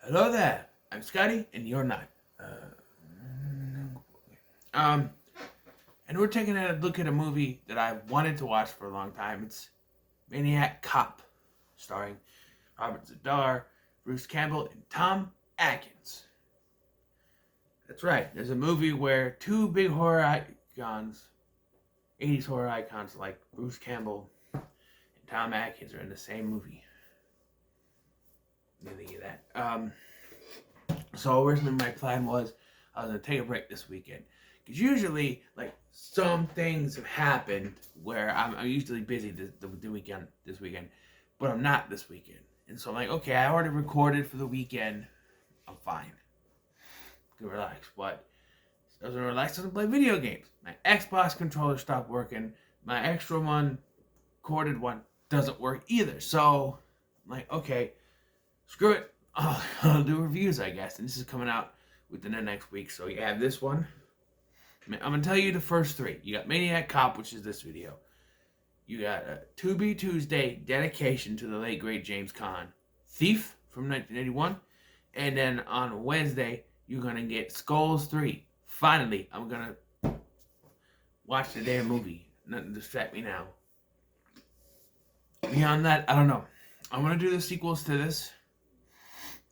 Hello there. I'm Scotty, and you're not. Um, and we're taking a look at a movie that I wanted to watch for a long time. It's Maniac Cop, starring Robert Zadar, Bruce Campbell, and Tom Atkins. That's right. There's a movie where two big horror icons, 80s horror icons like Bruce Campbell and Tom Atkins, are in the same movie. What do you think of that? So originally my plan was I was gonna take a break this weekend because usually like some things have happened where I'm usually busy this weekend, but I'm not this weekend, and so I'm like, okay, I already recorded for the weekend, I'm fine, can relax. But I was gonna relax and play video games. My Xbox controller stopped working. My extra one, corded one, doesn't work either. So I'm like, okay, screw it. I'll do reviews, I guess. And this is coming out within the next week. So you have this one. I'm going to tell you the first three. You got Maniac Cop, which is this video. You got To Be Tuesday, dedication to the late, great James Caan. Thief from 1981. And then on Wednesday, you're going to get Skulls 3. Finally, I'm going to watch the damn movie. Nothing to distract me now. Beyond that, I don't know. I'm going to do the sequels to this.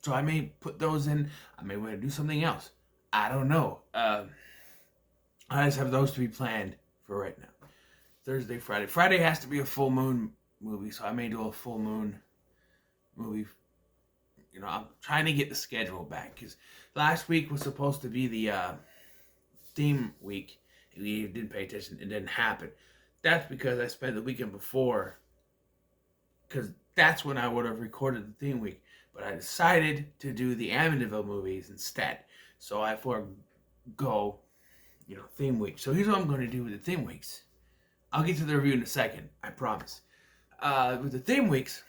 So I may put those in. I may want to do something else. I don't know. I just have those to be planned for right now. Thursday, Friday. Friday has to be a full moon movie, so I may do a full moon movie. You know, I'm trying to get the schedule back because last week was supposed to be the theme week. We didn't pay attention. It didn't happen. That's because I spent the weekend before, because that's when I would have recorded the theme week. But I decided to do the Amityville movies instead. So I forego, theme week. So here's what I'm going to do with the theme weeks. I'll get to the review in a second, I promise. With the theme weeks,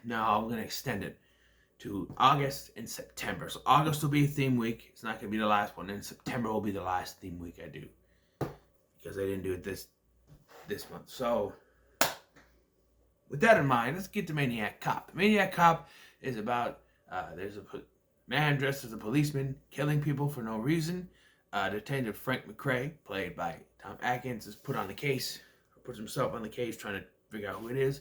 now I'm going to extend it to August and September. So August will be a theme week. It's not going to be the last one. And September will be the last theme week I do, because I didn't do it this month. So with that in mind, let's get to Maniac Cop. Maniac Cop is about there's a man dressed as a policeman killing people for no reason. Detective Frank McRae, played by Tom Atkins, is put on the case, or puts himself on the case trying to figure out who it is.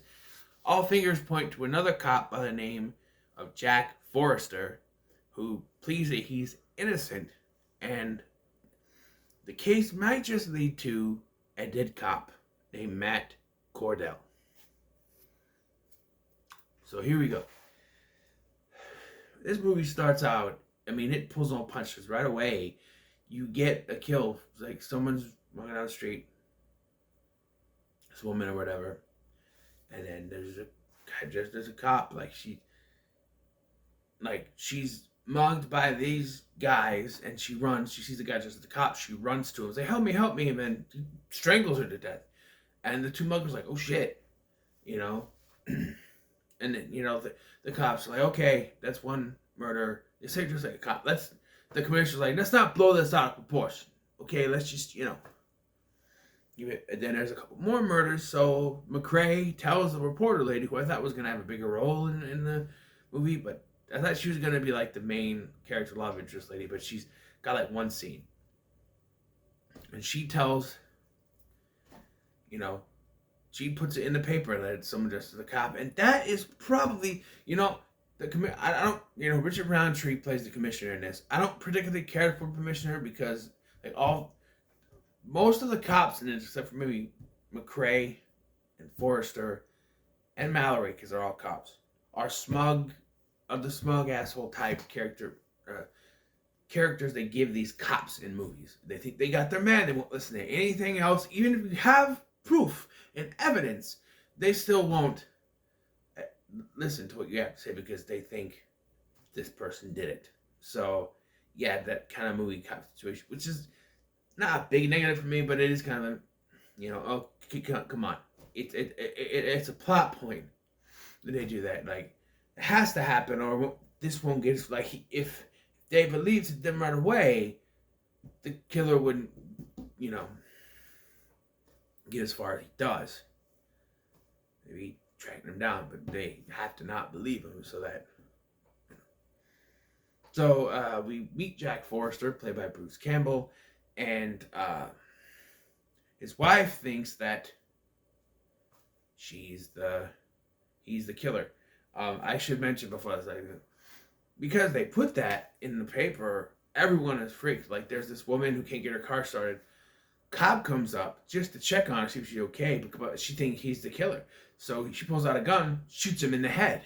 All fingers point to another cop by the name of Jack Forrester, who pleads that he's innocent, and the case might just lead to a dead cop named Matt Cordell. So here we go. This movie starts out, it pulls no punches right away. You get a kill, like someone's walking down the street, this woman or whatever, and then there's a cop, she's mugged by these guys, and she runs. She sees the guy dressed as the cop. She runs to him, say, help me, and then he strangles her to death. And the two muggers like, oh shit, And then, the cops are like, okay, that's one murder. They say just like a cop. The commissioner's like, let's not blow this out of proportion. Okay, let's just, give it. And then there's a couple more murders. So McRae tells the reporter lady, who I thought was going to have a bigger role in the movie, but I thought she was going to be like the main character love interest lady, but she's got like one scene. And she tells, she puts it in the paper that someone dressed as a cop, and that is probably, I don't, Richard Roundtree plays the commissioner in this. I don't particularly care for commissioner because most of the cops in it, except for maybe McRae and Forrester and Mallory, because they're all cops, are the smug asshole type characters they give these cops in movies. They think they got their man. They won't listen to anything else, even if you have proof and evidence. They still won't listen to what you have to say because they think this person did it. So yeah, that kind of movie cop situation, which is not a big negative for me, but it is kind of come on, it's a plot point that they do that. Like, it has to happen, or this won't get, like, if they believed them right away, the killer wouldn't get as far as he does. Maybe tracking him down, but they have to not believe him so that So we meet Jack Forrester, played by Bruce Campbell, and his wife thinks that she's the he's the killer. I should mention before I was like, because they put that in the paper, everyone is freaked. Like, there's this woman who can't get her car started. Cop comes up just to check on her, see if she's okay, but she thinks he's the killer. So she pulls out a gun, shoots him in the head.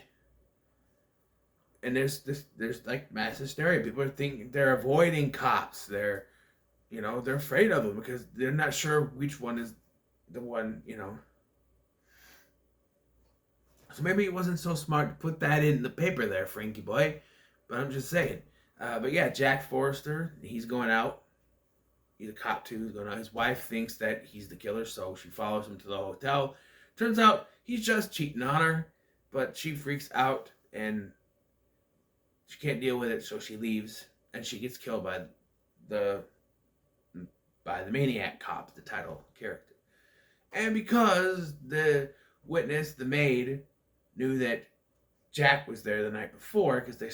And there's like mass hysteria. People are thinking they're avoiding cops. They're afraid of them because they're not sure which one is the one. So maybe it wasn't so smart to put that in the paper there, Frankie boy. But I'm just saying. But yeah, Jack Forrester, he's going out. He's a cop too. He's going out. His wife thinks that he's the killer, so she follows him to the hotel. Turns out he's just cheating on her, but she freaks out and she can't deal with it, so she leaves and she gets killed the by the Maniac cop, the title character. And because the witness, the maid, knew that Jack was there the night before, because they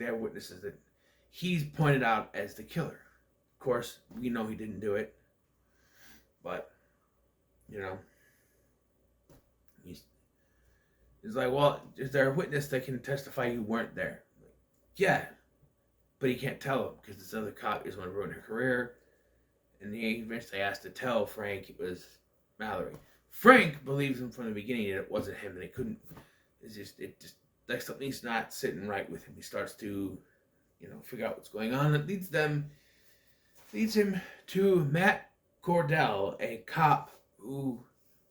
have witnesses that he's pointed out as the killer. Of course, we know he didn't do it, but he's like, well, is there a witness that can testify you weren't there? Like, yeah, but he can't tell him because this other cop is going to ruin her career, and he eventually has to tell Frank it was Mallory. Frank believes him from the beginning that it wasn't him, and it couldn't. It just like something's not sitting right with him. He starts to, figure out what's going on. It leads him to Matt Cordell, a cop who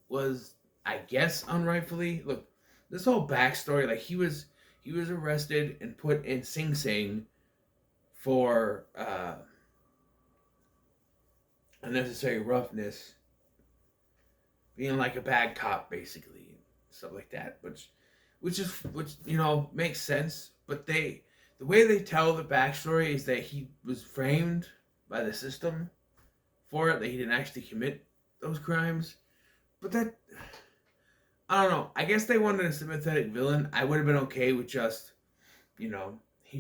was, I guess, unrightfully. Look, this whole backstory, like he was arrested and put in Sing Sing for unnecessary roughness, being like a bad cop, basically, stuff like that. Which makes sense. But the way they tell the backstory is that he was framed by the system for it, that he didn't actually commit those crimes. But that, I don't know. I guess they wanted a sympathetic villain. I would have been okay with just, he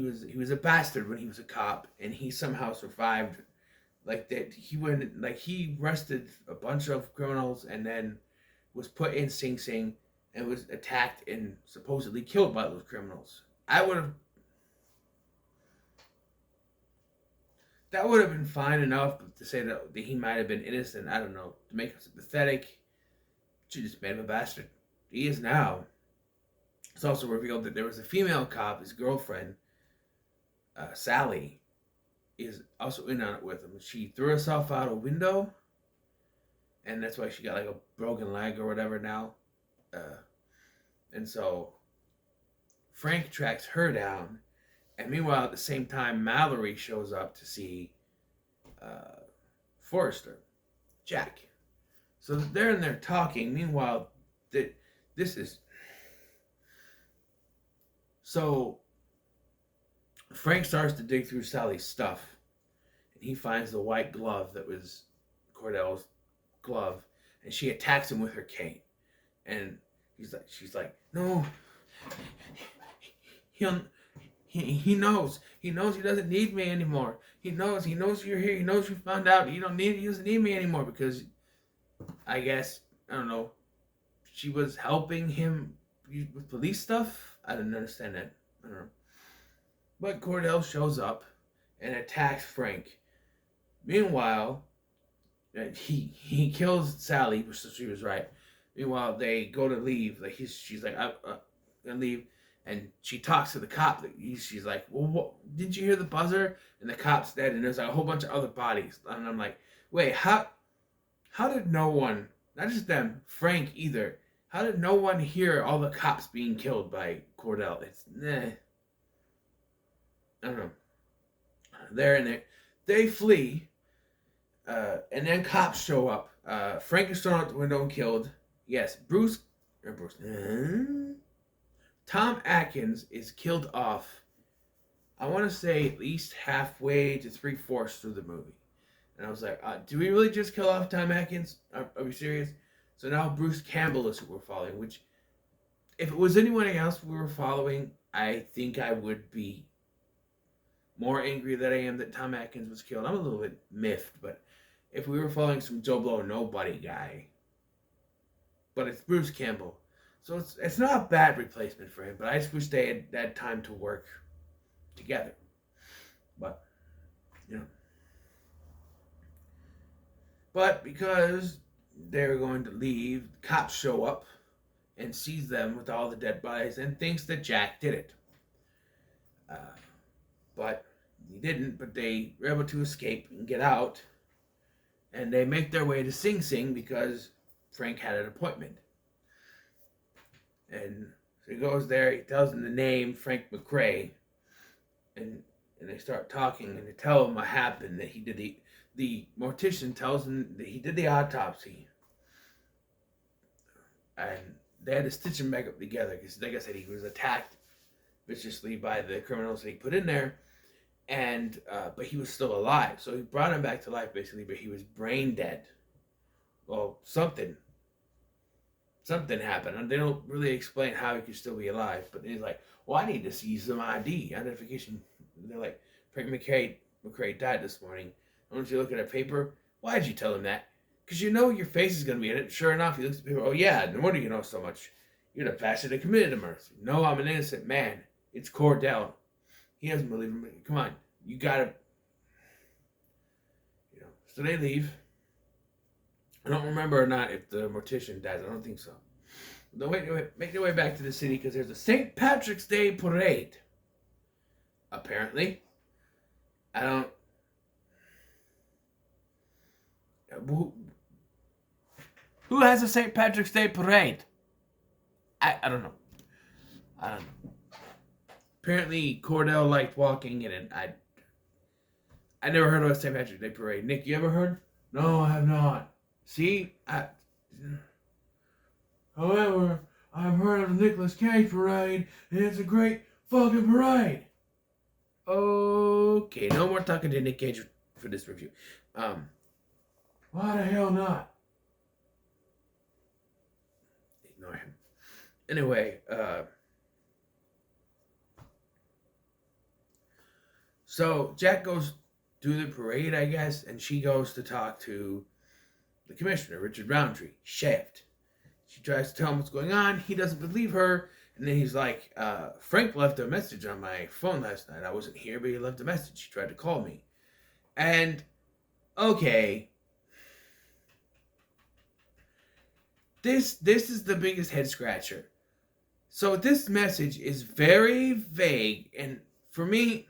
was a bastard when he was a cop, and he somehow survived. Like that, he arrested a bunch of criminals and then was put in Sing Sing and was attacked and supposedly killed by those criminals. That would have been fine enough, but to say that he might have been innocent, I don't know, to make him sympathetic, she just made him a bastard. He is now. It's also revealed that there was a female cop, his girlfriend, Sally, is also in on it with him. She threw herself out a window, and that's why she got like a broken leg or whatever now. And so Frank tracks her down, and meanwhile, at the same time, Mallory shows up to see Forrester, Jack. So they're in there talking. Meanwhile, this is so. Frank starts to dig through Sally's stuff, and he finds the white glove that was Cordell's glove, and she attacks him with her cane. And she's like, no, he knows he doesn't need me anymore. He knows you're here. He knows you found out. He doesn't need me anymore because I guess, I don't know, she was helping him with police stuff. I didn't understand that. I don't know. But Cordell shows up and attacks Frank. Meanwhile, he kills Sally, so she was right. Meanwhile, they go to leave. Like she's like, I'm gonna leave, and she talks to the cop. She's like, well, didn't you hear the buzzer? And the cop's dead, and there's like a whole bunch of other bodies. And I'm like, wait, how did no one, not just them, Frank either, how did no one hear all the cops being killed by Cordell? It's I don't know. They're in there. They flee, and then cops show up. Frank is thrown out the window and killed. Yes, Tom Atkins is killed off. I want to say at least halfway to 3/4 through the movie. And I was like, do we really just kill off Tom Atkins? Are we serious? So now Bruce Campbell is who we're following, which, if it was anyone else we were following, I think I would be more angry that I am that Tom Atkins was killed. I'm a little bit miffed, but if we were following some Joe Blow nobody guy, but it's Bruce Campbell, so it's not a bad replacement for him. But I just wish they had time to work together. But you know, but because they're going to leave, cops show up and sees them with all the dead bodies and thinks that Jack did it. Uh, but he didn't. But they were able to escape and get out, and they make their way to Sing Sing because Frank had an appointment. And so he goes there, he tells him the name, Frank McRae, and they start talking, and they tell him what happened, that he did the mortician tells him that he did the autopsy, and they had to stitch him back up together, because like I said, he was attacked viciously by the criminals that he put in there, and but he was still alive, so he brought him back to life, basically, but he was brain dead. Well, something happened, and they don't really explain how he could still be alive. But he's like, "Well, I need to see some identification." And they're like, "Frank McRae died this morning. Why don't you look at a paper?" "Why did you tell him that?" "Because you know your face is going to be in it." Sure enough, he looks at the paper. "Oh yeah, no wonder you know so much. You're the bastard that committed the murder." "No, I'm an innocent man. It's Cordell." He doesn't believe him. Come on, you gotta, you know. So they leave. I don't remember or not if the mortician dies. I don't think so. They'll make their way back to the city because there's a St. Patrick's Day parade. Apparently. I don't... Who has a St. Patrick's Day parade? I don't know. I don't know. Apparently, Cordell liked walking in it. I never heard of a St. Patrick's Day parade. Nick, you ever heard? No, I have not. See? However, I've heard of the Nicolas Cage parade, and it's a great fucking parade. Okay, no more talking to Nick Cage for this review. Why the hell not? Ignore him. Anyway, so Jack goes to the parade, I guess, and she goes to talk to the commissioner, Richard Roundtree, Shaft. She tries to tell him what's going on. He doesn't believe her. And then he's like, Frank left a message on my phone last night. I wasn't here, but he left a message. He tried to call me. And, okay. This is the biggest head scratcher. So this message is very vague. And for me,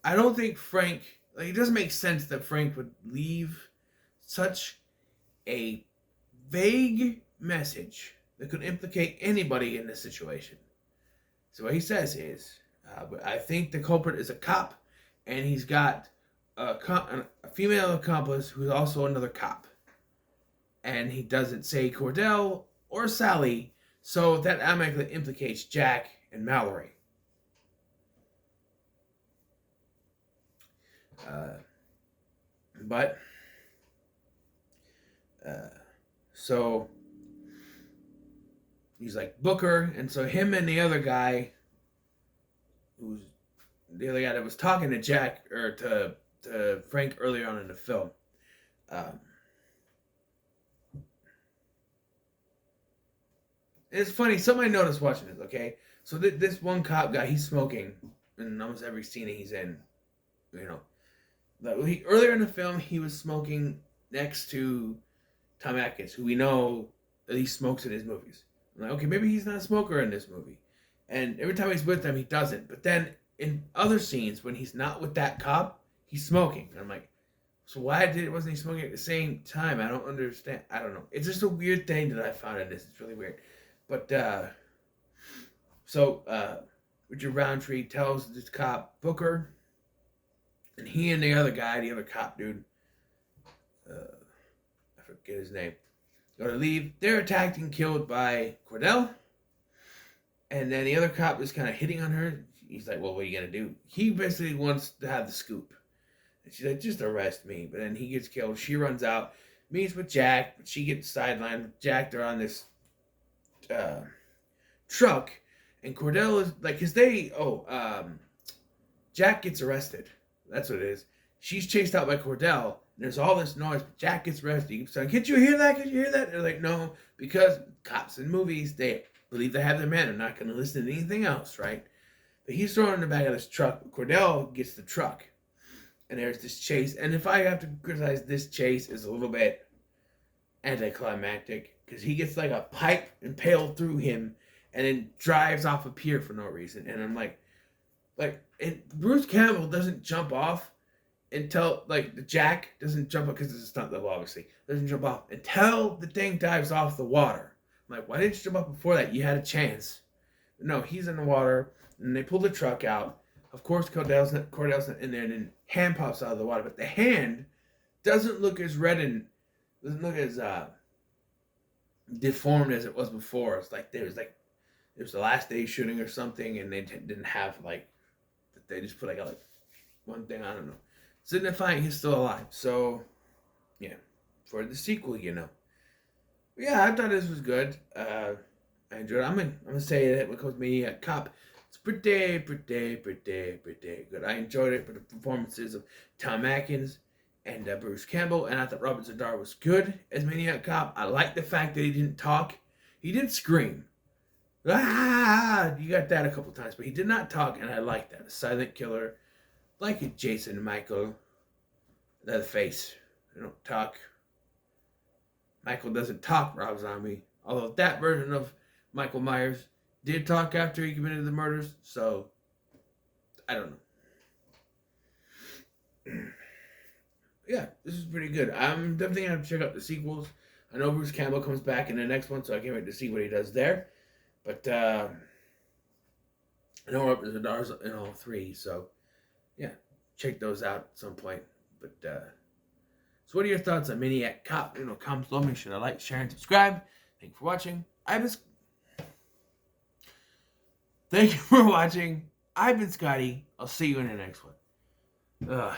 I don't think Frank... Like, it doesn't make sense that Frank would leave such a vague message that could implicate anybody in this situation. So what he says is, I think the culprit is a cop, and he's got a female accomplice who's also another cop. And he doesn't say Cordell or Sally, so that automatically implicates Jack and Mallory. So he's like Booker, and so him and the other guy, who's the other guy that was talking to Jack or to Frank earlier on in the film. It's funny. Somebody noticed watching this. Okay, so this one cop guy, he's smoking in almost every scene he's in. You know. Earlier in the film, he was smoking next to Tom Atkins, who we know that he smokes in his movies. I'm like, okay, maybe he's not a smoker in this movie. And every time he's with them, he doesn't. But then in other scenes, when he's not with that cop, he's smoking. And I'm like, so wasn't he smoking at the same time? I don't understand. I don't know. It's just a weird thing that I found in this. It's really weird. But, Richard Roundtree tells this cop, Booker, and he and the other guy, the other cop dude, I forget his name, go to leave. They're attacked and killed by Cordell. And then the other cop is kind of hitting on her. He's like, well, what are you going to do? He basically wants to have the scoop. And she's like, just arrest me. But then he gets killed. She runs out, meets with Jack, but she gets sidelined with Jack. They're on this truck. And Cordell is like, Jack gets arrested. That's what it is. She's chased out by Cordell. There's all this noise. But Jack gets arrested. He keeps saying, "Can't you hear that? Can't you hear that?" And they're like, "No," because cops in movies, they believe they have their man. They're not going to listen to anything else, right? But he's thrown in the back of this truck. Cordell gets the truck. And there's this chase. And if I have to criticize, this chase is a little bit anticlimactic. Because he gets like a pipe impaled through him and then drives off a pier for no reason. And I'm like, and Bruce Campbell doesn't jump off until, like, the Jack doesn't jump off, because it's a stunt level, obviously. Doesn't jump off until the thing dives off the water. I'm like, why didn't you jump off before that? You had a chance. No, he's in the water, and they pull the truck out. Of course, Cordell's not in there, and then hand pops out of the water. But the hand doesn't look as red and doesn't look as deformed as it was before. It's like it was the last day shooting or something, and they didn't have, like, they just put like one thing, I don't know, signifying he's still alive. So yeah, for the sequel, yeah, I thought this was good. I enjoyed it. I'm gonna say that because Maniac Cop, it's pretty good. I enjoyed it for the performances of Tom Atkins and Bruce Campbell, and I thought Robert Zadar was good as Maniac Cop. I liked the fact that he didn't talk. He didn't scream. Ah, you got that a couple times, but he did not talk, and I like that. A silent killer, like a Jason Michael. The face. They don't talk. Michael doesn't talk, Rob Zombie. Although that version of Michael Myers did talk after he committed the murders, so I don't know. Yeah, this is pretty good. I'm definitely going to check out the sequels. I know Bruce Campbell comes back in the next one, so I can't wait to see what he does there. But I know Robert Zadar's in all three, so yeah, check those out at some point. But so what are your thoughts on Maniac Cop? Comment below. Make sure to like, share, and subscribe. Thank you for watching. Thank you for watching. I've been Scotty. I'll see you in the next one.